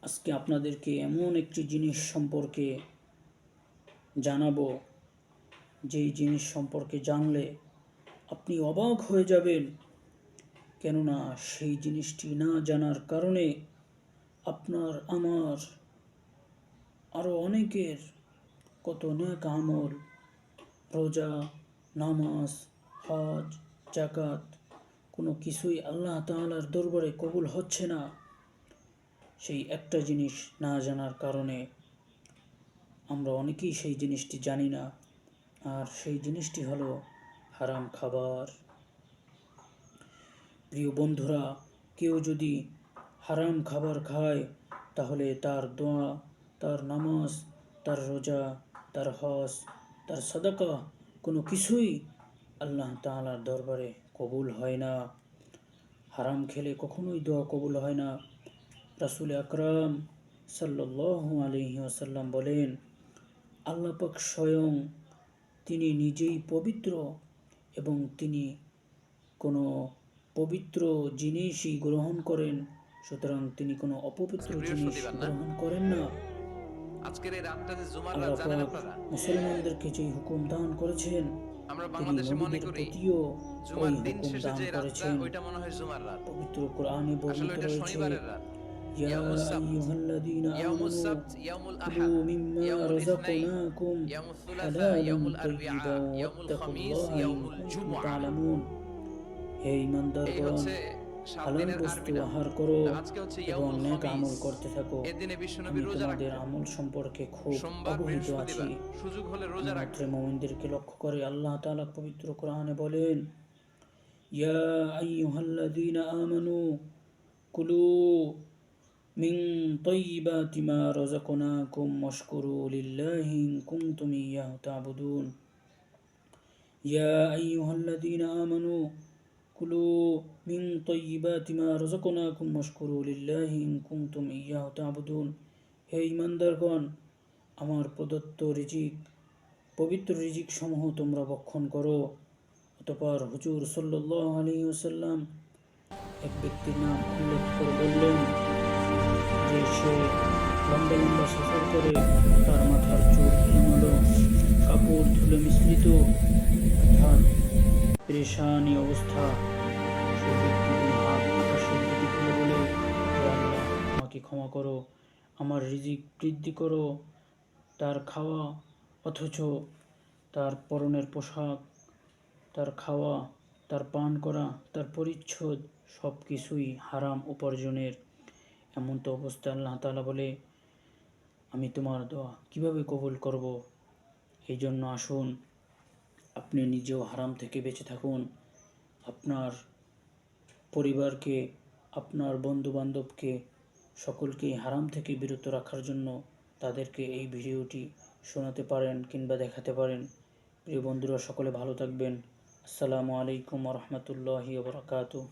আজকে আপনাদেরকে এমন একটি জিনিস সম্পর্কে জানাবো, যেই জিনিস সম্পর্কে জানলে আপনি অবাক হয়ে যাবেন। কেননা সেই জিনিসটি না জানার কারণে আপনার, আমার, আরও অনেকের কত নেক আমল, রোজা, নামাজ, হজ, জাকাত কোনো কিছুই আল্লাহ তাআলার দরবারে কবুল হচ্ছে না। সেই একটা জিনিস না জানার কারণে আমরা অনেকেই সেই জিনিসটি জানি না, আর সেই জিনিসটি হলো হারাম খাবার। প্রিয় বন্ধুরা, কেউ যদি হারাম খাবার খায় তাহলে তার দোয়া, তার নামাজ, তার রোজা, তার হজ, তার সাদাকা কোনো কিছুই আল্লাহ তাআলার দরবারে কবুল হয় না। হারাম খেলে কখনোই দোয়া কবুল হয় না। রাসূল আকরাম সাল্লাল্লাহু আলাইহি ওয়াসাল্লাম বলেন, আল্লাহ পাক স্বয়ং তিনি নিজেই পবিত্র এবং তিনি কোনো পবিত্র জিনিসই গ্রহণ করেন, সুতরাং তিনি কোনো অপবিত্র জিনিস গ্রহণ করেন না। আজকের এই রাতটা যে জুমার রাত আল্লাহ জানেন পাক আপনারা? মুসলমানদেরকে যেই হুকুম দান করেছেন, আমরা তিনি বাংলাদেশে মনে নবীদের করি প্রতিও ওই জুমার দিন হুকুম শেষে দান যে রাতটা করেছেন। ওইটা মনে হয় জুমার রাত। পবিত্র কোরআনে আসলে বর্ণিত ওইটা রয়েছে, শনিবারের রাত। ইয়া ইয়াউমুস সাবত, আইয়ুহাল্লাযীনা ইয়াউমুস আমানু সাবত, ইয়াউমুল কুলু আহাদ, মিম্মা ইয়াউমুল ইসনাইন, রাযাকনাকুম ইয়াউমুল সুলাসা, হালালান ইয়াউমুল আরবিআ, তাইয়্যিবান ইয়াউমুল খামিস, ওয়াত্তাকুল্লাহা ইন ইয়াউমুল কুনতুম জুমআ। তা'লামুন। হে এই ঈমানদারগণ, হচ্ছে ৭ হালাল দিনের বস্তু আরবি নাম। আহার করো তা আজকে হচ্ছে এবং ইয়াউমুল নেক খামিস। আমল করতে থাকো। এর দিনে বিশ্বনবী আমি রোজা তোমাদের রাখতেন। আমল সম্পর্কে খুব সোমবার, অবহিত আছি। বৃহস্পতিবার সুযোগ হলে রোজা মাত্রে রাখবেন। মুমিনদেরকে লক্ষ্য করে আল্লাহ তাআলা পবিত্র কোরআনে বলেন, ইয়া আইয়ুহাল্লাযীনা আমানু কুলু মিন তাইয়্যিবাতি মা রাযাকনাকুম ওয়াশকুরু লিল্লাহি ইন কুনতুম ইয়্যাহু তা'বুদুন। ইয়া আইয়ুহাল্লাযীনা আমানু কুলু মিন তাইয়্যিবাতি মা রাযাকনাকুম ওয়াশকুরু লিল্লাহি ইন কুনতুম ইয়্যাহু তা'বুদুন। হে ঈমানদারগণ, আমার প্রদত্ত রিজিক, পবিত্র রিজিক সমূহ তোমরা ভক্ষণ করো। অতঃপর হুজুর সাল্লাল্লাহু আলাইহি ওয়াসাল্লাম এক ব্যক্তির নাম উল্লেখ করে বললেন যে সে লম্বা লম্বা সফর করে, তার মাথার চুল এলোমেলো, কাপড় ধুলো মিশ্রিত, অর্থাৎ পেরেশানি অবস্থা। সেই ব্যক্তি দুই হাত আকাশের দিকে তুলে বলে, হে আল্লাহ, আমাকে ক্ষমা করো, আমার রিজিক বৃদ্ধি করো। তার খাওয়া, অথচ তার পরনের পোশাক, তার খাওয়া, তার পান করা, তার পরিচ্ছদ সব কিছুই হারাম উপার্জনের। এমন তো অবস্থায় আল্লাহ তাআলা বলে, আমি তোমার দোয়া কিভাবে কবুল করব? এই জন্য আসুন, আপনি নিজেও হারাম থেকে বেঁচে থাকুন, আপনার পরিবারকে, আপনার বন্ধুবান্ধবকে, সকলকেই হারাম থেকে বিরত রাখার জন্য তাদেরকে এই ভিডিওটি শোনাতে পারেন কিংবা দেখাতে পারেন। প্রিয় বন্ধুরা, সকলে ভালো থাকবেন। আসসালামু আলাইকুম ওয়া রাহমাতুল্লাহি ওয়া বারাকাতুহু।